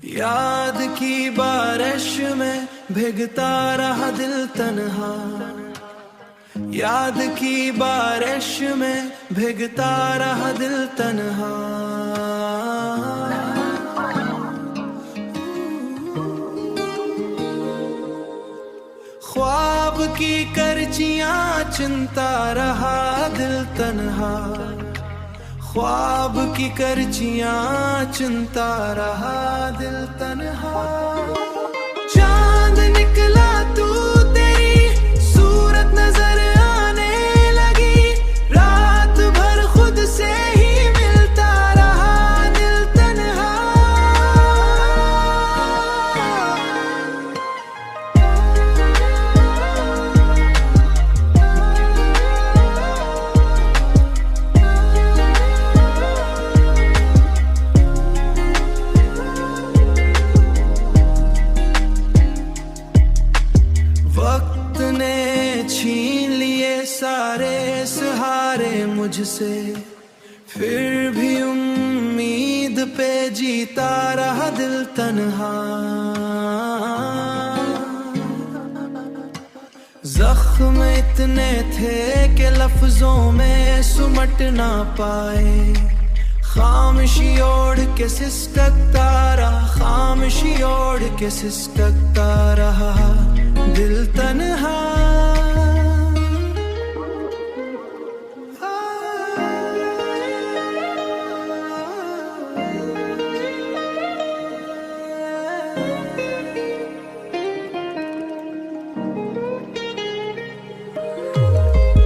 याद की बारिश में भीगता रहा दिल तन्हा। याद की बारिश में भीगता रहा दिल तन्हा। ख्वाब की करचियां चुनता रहा दिल तन्हा। ख्वाब की करचियां चुनता रहा दिल तन्हा। चांद निकला तू तेरी सूरत नजर आने लगी। रात भर खुद से ही मिलता रहा दिल तन्हा। वक्त ने छीन लिए सारे सहारे मुझसे, फिर भी उम्मीद पे जीता रहा दिल तन्हा। जख्म इतने थे कि लफ्जों में सुमट ना पाए। खामोशी ओढ़ के सिसकता रहा, खामोशी ओढ़ के सिसकता रहा दिल तन्हा।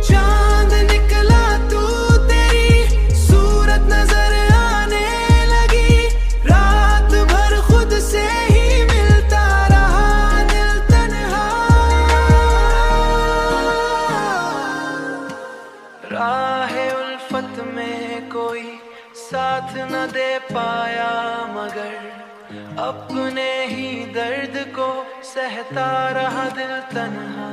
चांद निकला तू तेरी सूरत नजर आने लगी। रात भर खुद से ही मिलता रहा दिल तन्हा। राहे उल्फत में कोई साथ न दे पाया, मगर अपने ही दर्द को सहता रहा दिल तन्हा।